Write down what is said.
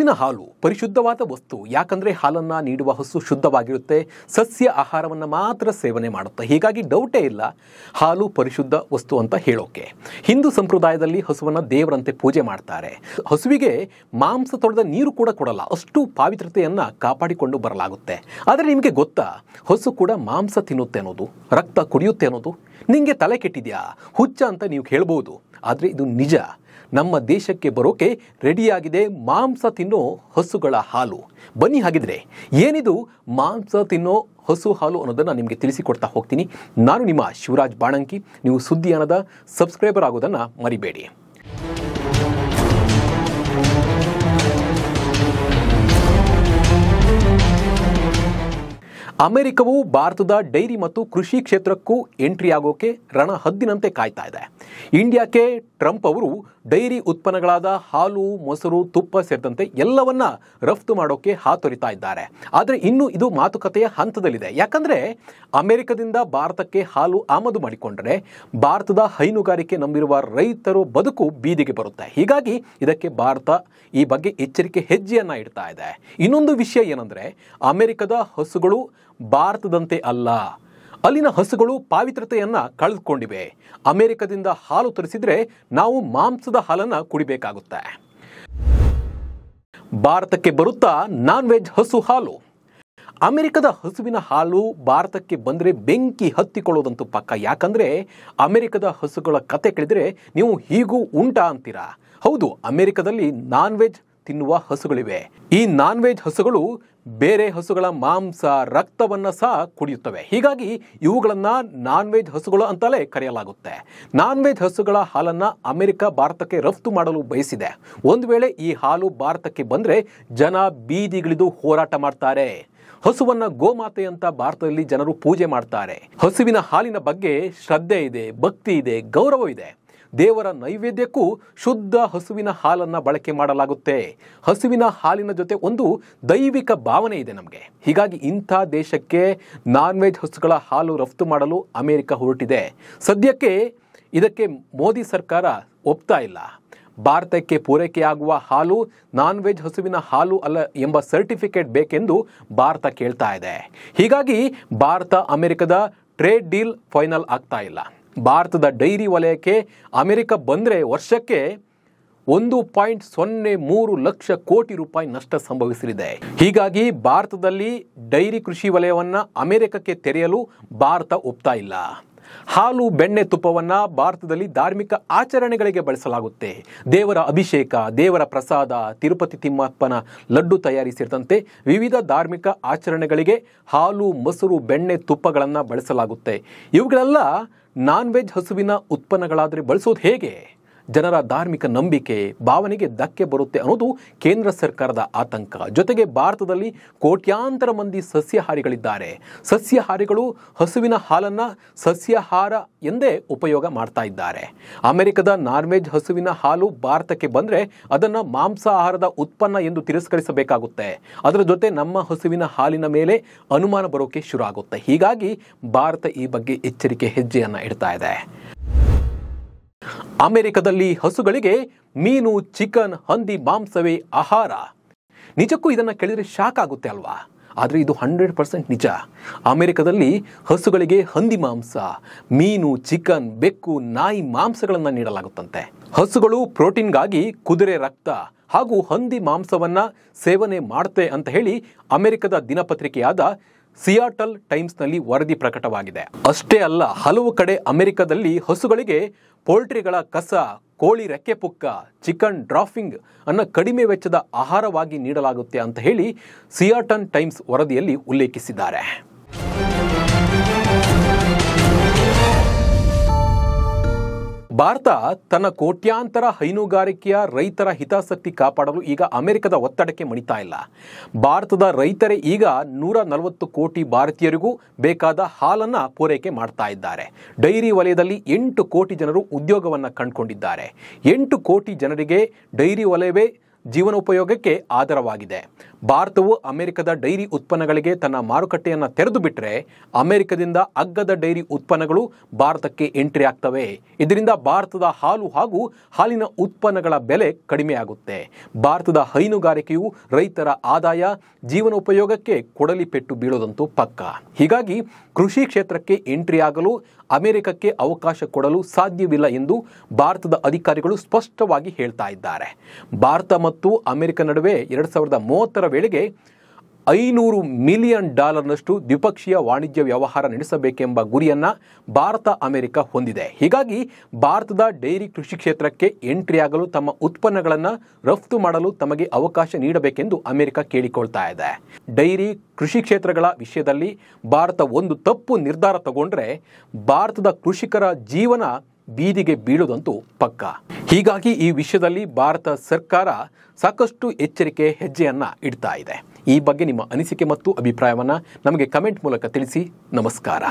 ಹಸುವಿನ ಹಾಲು ಪರಿಶುದ್ಧವಾದ ವಸ್ತು. ಯಾಕಂದರೆ ಹಾಲನ್ನು ನೀಡುವ ಹಸು ಶುದ್ಧವಾಗಿರುತ್ತೆ, ಸಸ್ಯ ಆಹಾರವನ್ನು ಮಾತ್ರ ಸೇವನೆ ಮಾಡುತ್ತೆ. ಹೀಗಾಗಿ ಡೌಟೇ ಇಲ್ಲ ಹಾಲು ಪರಿಶುದ್ಧ ವಸ್ತು ಅಂತ ಹೇಳೋಕೆ. ಹಿಂದೂ ಸಂಪ್ರದಾಯದಲ್ಲಿ ಹಸುವನ್ನು ದೇವರಂತೆ ಪೂಜೆ ಮಾಡ್ತಾರೆ. ಹಸುವಿಗೆ ಮಾಂಸ ತೊಳೆದ ನೀರು ಕೂಡ ಕೊಡಲ್ಲ, ಅಷ್ಟು ಪಾವಿತ್ರತೆಯನ್ನು ಕಾಪಾಡಿಕೊಂಡು ಬರಲಾಗುತ್ತೆ. ಆದರೆ ನಿಮಗೆ ಗೊತ್ತಾ, ಹಸು ಕೂಡ ಮಾಂಸ ತಿನ್ನುತ್ತೆ ಅನ್ನೋದು, ರಕ್ತ ಕುಡಿಯುತ್ತೆ ಅನ್ನೋದು? ನಿಮಗೆ ತಲೆ ಕೆಟ್ಟಿದೆಯಾ, ಹುಚ್ಚ ಅಂತ ನೀವು ಹೇಳ್ಬೋದು. ಆದರೆ ಇದು ನಿಜ. ನಮ್ಮ ದೇಶಕ್ಕೆ ಬರೋಕೆ ರೆಡಿಯಾಗಿದೆ ಮಾಂಸ ತಿನ್ನೋ ಹಸುಗಳ ಹಾಲು. ಬನ್ನಿ ಹಾಗಿದ್ರೆ ಏನಿದು ಮಾಂಸ ತಿನ್ನೋ ಹಸು ಹಾಲು ಅನ್ನೋದನ್ನು ನಿಮಗೆ ತಿಳಿಸಿಕೊಡ್ತಾ ಹೋಗ್ತೀನಿ. ನಾನು ನಿಮ್ಮ ಶಿವರಾಜ್ ಬಾಣಂಕಿ. ನೀವು ಸುದ್ದಿಯಾನದ ಸಬ್ಸ್ಕ್ರೈಬರ್ ಆಗೋದನ್ನು ಮರಿಬೇಡಿ. ಅಮೆರಿಕವು ಭಾರತದ ಡೈರಿ ಮತ್ತು ಕೃಷಿ ಕ್ಷೇತ್ರಕ್ಕೂ ಎಂಟ್ರಿ ಆಗೋಕೆ ರಣಹದ್ದಿನಂತೆ ಕಾಯ್ತಾ ಇದೆ. ಇಂಡಿಯಾಕ್ಕೆ ಟ್ರಂಪ್ ಅವರು ಡೈರಿ ಉತ್ಪನ್ನಗಳಾದ ಹಾಲು, ಮೊಸರು, ತುಪ್ಪ ಸೇರಿದಂತೆ ಎಲ್ಲವನ್ನ ರಫ್ತು ಮಾಡೋಕೆ ಹಾತೊರಿತಾ ಇದ್ದಾರೆ. ಆದರೆ ಇನ್ನೂ ಇದು ಮಾತುಕತೆಯ ಹಂತದಲ್ಲಿದೆ. ಯಾಕಂದರೆ ಅಮೆರಿಕದಿಂದ ಭಾರತಕ್ಕೆ ಹಾಲು ಆಮದು ಮಾಡಿಕೊಂಡ್ರೆ ಭಾರತದ ಹೈನುಗಾರಿಕೆ ನಂಬಿರುವ ರೈತರು ಬದುಕು ಬೀದಿಗೆ ಬರುತ್ತೆ. ಹೀಗಾಗಿ ಇದಕ್ಕೆ ಭಾರತ ಈ ಬಗ್ಗೆ ಎಚ್ಚರಿಕೆ ಹೆಜ್ಜೆಯನ್ನು ಇಡ್ತಾ ಇದೆ. ಇನ್ನೊಂದು ವಿಷಯ ಏನಂದರೆ, ಅಮೆರಿಕದ ಹಸುಗಳು ಭಾರತದಂತೆ ಅಲ್ಲ. ಅಲ್ಲಿನ ಹಸುಗಳು ಪಾವಿತ್ರತೆಯನ್ನು ಕಳೆದುಕೊಂಡಿವೆ. ಅಮೆರಿಕದಿಂದ ಹಾಲು ತರಿಸಿದ್ರೆ ನಾವು ಮಾಂಸದ ಹಾಲನ್ನು ಕುಡಿಬೇಕಾಗುತ್ತೆ. ಭಾರತಕ್ಕೆ ಬರುತ್ತಾ ನಾನ್ ವೆಜ್ ಹಸು ಹಾಲು. ಅಮೆರಿಕದ ಹಸುವಿನ ಹಾಲು ಭಾರತಕ್ಕೆ ಬಂದರೆ ಬೆಂಕಿ ಹತ್ತಿಕೊಳ್ಳೋದಂತೂ ಪಕ್ಕ. ಯಾಕಂದರೆ ಅಮೆರಿಕದ ಹಸುಗಳ ಕತೆ ಕೇಳಿದರೆ ನೀವು ಹೀಗೂ ಉಂಟಾ ಅಂತೀರಾ. ಹೌದು, ಅಮೆರಿಕದಲ್ಲಿ ನಾನ್ ವೆಜ್ ತಿನ್ನುವ ಹಸುಗಳಿವೆ. ಈ ನಾನ್ ವೆಜ್ ಹಸುಗಳು ಬೇರೆ ಹಸುಗಳ ಮಾಂಸ, ರಕ್ತವನ್ನು ಸಹ ಕುಡಿಯುತ್ತವೆ. ಹೀಗಾಗಿ ಇವುಗಳನ್ನು ನಾನ್ ವೆಜ್ ಹಸುಗಳು ಅಂತಲೇ ಕರೆಯಲಾಗುತ್ತೆ. ನಾನ್ ವೆಜ್ ಹಸುಗಳ ಹಾಲನ್ನು ಅಮೆರಿಕ ಭಾರತಕ್ಕೆ ರಫ್ತು ಮಾಡಲು ಬಯಸಿದೆ. ಒಂದು ವೇಳೆ ಈ ಹಾಲು ಭಾರತಕ್ಕೆ ಬಂದರೆ ಜನ ಬೀದಿಗಿಳಿದು ಹೋರಾಟ ಮಾಡ್ತಾರೆ. ಹಸುವನ್ನು ಗೋಮಾತೆ ಅಂತ ಭಾರತದಲ್ಲಿ ಜನರು ಪೂಜೆ ಮಾಡ್ತಾರೆ. ಹಸುವಿನ ಹಾಲಿನ ಬಗ್ಗೆ ಶ್ರದ್ಧೆ ಇದೆ, ಭಕ್ತಿ ಇದೆ, ಗೌರವ ಇದೆ. ದೇವರ ನೈವೇದ್ಯಕ್ಕೂ ಶುದ್ಧ ಹಸುವಿನ ಹಾಲನ್ನು ಬಳಕೆ ಮಾಡಲಾಗುತ್ತೆ. ಹಸುವಿನ ಹಾಲಿನ ಜೊತೆ ಒಂದು ದೈವಿಕ ಭಾವನೆ ಇದೆ ನಮಗೆ. ಹೀಗಾಗಿ ಇಂಥ ದೇಶಕ್ಕೆ ನಾನ್ ವೆಜ್ ಹಸುಗಳ ಹಾಲು ರಫ್ತು ಮಾಡಲು ಅಮೆರಿಕ ಹೊರಟಿದೆ. ಸದ್ಯಕ್ಕೆ ಇದಕ್ಕೆ ಮೋದಿ ಸರ್ಕಾರ ಒಪ್ತಾ ಇಲ್ಲ. ಭಾರತಕ್ಕೆ ಪೂರೈಕೆಯಾಗುವ ಹಾಲು ನಾನ್ ವೆಜ್ ಹಸುವಿನ ಹಾಲು ಅಲ್ಲ ಎಂಬ ಸರ್ಟಿಫಿಕೇಟ್ ಬೇಕೆಂದು ಭಾರತ ಕೇಳ್ತಾ ಇದೆ. ಹೀಗಾಗಿ ಭಾರತ ಅಮೆರಿಕದ ಟ್ರೇಡ್ ಡೀಲ್ ಫೈನಲ್ ಆಗ್ತಾ ಇಲ್ಲ. ಭಾರತದ ಡೈರಿ ವಲಯಕ್ಕೆ ಅಮೆರಿಕ ಬಂದರೆ ವರ್ಷಕ್ಕೆ 1.03 ಲಕ್ಷ ಕೋಟಿ ರೂಪಾಯಿ ನಷ್ಟ ಸಂಭವಿಸಲಿದೆ. ಹೀಗಾಗಿ ಭಾರತದಲ್ಲಿ ಡೈರಿ ಕೃಷಿ ವಲಯವನ್ನು ಅಮೆರಿಕಕ್ಕೆ ತೆರೆಯಲು ಭಾರತ ಒಪ್ತಾ ಇಲ್ಲ. ಹಾಲು, ಬೆಣ್ಣೆ, ತುಪ್ಪವನ್ನು ಭಾರತದಲ್ಲಿ ಧಾರ್ಮಿಕ ಆಚರಣೆಗಳಿಗೆ ಬಳಸಲಾಗುತ್ತೆ. ದೇವರ ಅಭಿಷೇಕ, ದೇವರ ಪ್ರಸಾದ, ತಿರುಪತಿ ತಿಮ್ಮಪ್ಪನ ಲಡ್ಡು ತಯಾರಿ ಸೇರಿದಂತೆ ವಿವಿಧ ಧಾರ್ಮಿಕ ಆಚರಣೆಗಳಿಗೆ ಹಾಲು, ಮೊಸರು, ಬೆಣ್ಣೆ, ತುಪ್ಪಗಳನ್ನು ಬಳಸಲಾಗುತ್ತೆ. ಇವುಗಳೆಲ್ಲ ನಾನ್ ವೆಜ್ ಹಸುವಿನ ಉತ್ಪನ್ನಗಳಾದರೆ ಬಳಸೋದು ಹೇಗೆ? ಜನರ ಧಾರ್ಮಿಕ ನಂಬಿಕೆ, ಭಾವನೆಗೆ ಧಕ್ಕೆ ಬರುತ್ತೆ ಅನ್ನೋದು ಕೇಂದ್ರ ಸರ್ಕಾರದ ಆತಂಕ. ಜೊತೆಗೆ ಭಾರತದಲ್ಲಿ ಕೋಟ್ಯಾಂತರ ಮಂದಿ ಸಸ್ಯಾಹಾರಿಗಳಿದ್ದಾರೆ. ಸಸ್ಯಾಹಾರಿಗಳು ಹಸುವಿನ ಹಾಲನ್ನು ಸಸ್ಯಾಹಾರ ಎಂದೇ ಉಪಯೋಗ ಮಾಡ್ತಾ ಇದ್ದಾರೆ. ಅಮೆರಿಕದ ನಾನ್ ವೆಜ್ ಹಸುವಿನ ಹಾಲು ಭಾರತಕ್ಕೆ ಬಂದರೆ ಅದನ್ನು ಮಾಂಸಾಹಾರದ ಉತ್ಪನ್ನ ಎಂದು ತಿರಸ್ಕರಿಸಬೇಕಾಗುತ್ತೆ. ಅದರ ಜೊತೆ ನಮ್ಮ ಹಸುವಿನ ಹಾಲಿನ ಮೇಲೆ ಅನುಮಾನ ಬರೋಕೆ ಶುರು ಆಗುತ್ತೆ. ಹೀಗಾಗಿ ಭಾರತ ಈ ಬಗ್ಗೆ ಎಚ್ಚರಿಕೆ ಹೆಜ್ಜೆಯನ್ನು ಇಡ್ತಾ ಇದೆ. ಅಮೆರಿಕದಲ್ಲಿ ಹಸುಗಳಿಗೆ ಮೀನು, ಚಿಕನ್, ಹಂದಿ ಮಾಂಸವೇ ಆಹಾರ. ನಿಜಕ್ಕೂ ಇದನ್ನು ಕೇಳಿದರೆ ಶಾಕ್ ಆಗುತ್ತೆ ಅಲ್ವಾ? ಆದರೆ ಇದು 100% ನಿಜ. ಅಮೆರಿಕದಲ್ಲಿ ಹಸುಗಳಿಗೆ ಹಂದಿ ಮಾಂಸ, ಮೀನು, ಚಿಕನ್, ಬೆಕ್ಕು, ನಾಯಿ ಮಾಂಸಗಳನ್ನು ನೀಡಲಾಗುತ್ತಂತೆ. ಹಸುಗಳು ಪ್ರೋಟೀನ್ಗಾಗಿ ಕುದುರೆ ರಕ್ತ ಹಾಗೂ ಹಂದಿ ಮಾಂಸವನ್ನು ಸೇವನೆ ಮಾಡುತ್ತೆ ಅಂತ ಹೇಳಿ ಅಮೆರಿಕದ ದಿನಪತ್ರಿಕೆಯಾದ ಸಿಯಾಟಲ್ ಟೈಮ್ಸ್ನಲ್ಲಿ ವರದಿ ಪ್ರಕಟವಾಗಿದೆ. ಅಷ್ಟೇ ಅಲ್ಲ, ಹಲವು ಕಡೆ ಅಮೆರಿಕದಲ್ಲಿ ಹಸುಗಳಿಗೆ ಪೋಲ್ಟ್ರಿಗಳ ಕಸ, ಕೋಳಿ ರೆಕ್ಕೆ ಪುಕ್ಕ, ಚಿಕನ್ ಡ್ರಾಫಿಂಗ್ ಅನ್ನು ಕಡಿಮೆ ವೆಚ್ಚದ ಆಹಾರವಾಗಿ ನೀಡಲಾಗುತ್ತೆ ಅಂತ ಹೇಳಿ ಸಿಯಾಟಲ್ ಟೈಮ್ಸ್ ವರದಿಯಲ್ಲಿ ಉಲ್ಲೇಖಿಸಿದ್ದಾರೆ. ಭಾರತ ತನ್ನ ಕೋಟ್ಯಾಂತರ ಹೈನುಗಾರಿಕೆಯ ರೈತರ ಹಿತಾಸಕ್ತಿ ಕಾಪಾಡಲು ಈಗ ಅಮೆರಿಕದ ಒತ್ತಡಕ್ಕೆ ಮಣಿತಾ ಇಲ್ಲ. ಭಾರತದ ರೈತರೇ ಈಗ 140 ಕೋಟಿ ಭಾರತೀಯರಿಗೂ ಬೇಕಾದ ಹಾಲನ್ನು ಪೂರೈಕೆ ಮಾಡ್ತಾ ಇದ್ದಾರೆ. ಡೈರಿ ವಲಯದಲ್ಲಿ 8 ಕೋಟಿ ಜನರು ಉದ್ಯೋಗವನ್ನು ಕಂಡುಕೊಂಡಿದ್ದಾರೆ. 8 ಕೋಟಿ ಜನರಿಗೆ ಡೈರಿ ವಲಯವೇ ಜೀವನೋಪಯೋಗಕ್ಕೆ ಆಧಾರವಾಗಿದೆ. ಭಾರತವು ಅಮೆರಿಕದ ಡೈರಿ ಉತ್ಪನ್ನಗಳಿಗೆ ತನ್ನ ಮಾರುಕಟ್ಟೆಯನ್ನು ತೆರೆದು ಬಿಟ್ಟರೆ ಅಮೆರಿಕದಿಂದ ಅಗ್ಗದ ಡೈರಿ ಉತ್ಪನ್ನಗಳು ಭಾರತಕ್ಕೆ ಎಂಟ್ರಿ ಆಗ್ತವೆ. ಇದರಿಂದ ಭಾರತದ ಹಾಲು ಹಾಗೂ ಹಾಲಿನ ಉತ್ಪನ್ನಗಳ ಬೆಲೆ ಕಡಿಮೆಯಾಗುತ್ತೆ. ಭಾರತದ ಹೈನುಗಾರಿಕೆಯು ರೈತರ ಆದಾಯ, ಜೀವನೋಪಯೋಗಕ್ಕೆ ಕೊಡಲಿ ಪೆಟ್ಟು ಬೀಳೋದಂತೂ ಪಕ್ಕ. ಹೀಗಾಗಿ ಕೃಷಿ ಕ್ಷೇತ್ರಕ್ಕೆ ಎಂಟ್ರಿ ಆಗಲು ಅಮೆರಿಕಕ್ಕೆ ಅವಕಾಶ ಕೊಡಲು ಸಾಧ್ಯವಿಲ್ಲ ಎಂದು ಭಾರತದ ಅಧಿಕಾರಿಗಳು ಸ್ಪಷ್ಟವಾಗಿ ಹೇಳ್ತಾ ಇದ್ದಾರೆ. ಭಾರತ ಮತ್ತು ಅಮೆರಿಕ ನಡುವೆ 2030ರ ವೇಳೆಗೆ $500 ಮಿಲಿಯನ್ ದ್ವಿಪಕ್ಷೀಯ ವಾಣಿಜ್ಯ ವ್ಯವಹಾರ ನಡೆಸಬೇಕೆಂಬ ಗುರಿಯನ್ನ ಭಾರತ ಅಮೆರಿಕ ಹೊಂದಿದೆ. ಹೀಗಾಗಿ ಭಾರತದ ಡೈರಿ ಕೃಷಿ ಕ್ಷೇತ್ರಕ್ಕೆ ಎಂಟ್ರಿ ಆಗಲು ತಮ್ಮ ಉತ್ಪನ್ನಗಳನ್ನು ರಫ್ತು ಮಾಡಲು ತಮಗೆ ಅವಕಾಶ ನೀಡಬೇಕೆಂದು ಅಮೆರಿಕ ಕೇಳಿಕೊಳ್ತಾ ಇದೆ. ಡೈರಿ ಕೃಷಿ ಕ್ಷೇತ್ರಗಳ ವಿಷಯದಲ್ಲಿ ಭಾರತ ಒಂದು ತಪ್ಪು ನಿರ್ಧಾರ ತಗೊಂಡ್ರೆ ಭಾರತದ ಕೃಷಿಕರ ಜೀವನ ಬೀದಿಗೆ ಬೀಳೋದಂತೂ ಪಕ್ಕ. ಹೀಗಾಗಿ ಈ ವಿಷಯದಲ್ಲಿ ಭಾರತ ಸರ್ಕಾರ ಸಾಕಷ್ಟು ಎಚ್ಚರಿಕೆ ಹೆಜ್ಜೆಯನ್ನ ಇಡ್ತಾ ಇದೆ. ಈ ಬಗ್ಗೆ ನಿಮ್ಮ ಅನಿಸಿಕೆ ಮತ್ತು ಅಭಿಪ್ರಾಯವನ್ನ ನಮಗೆ ಕಮೆಂಟ್ ಮೂಲಕ ತಿಳಿಸಿ. ನಮಸ್ಕಾರ.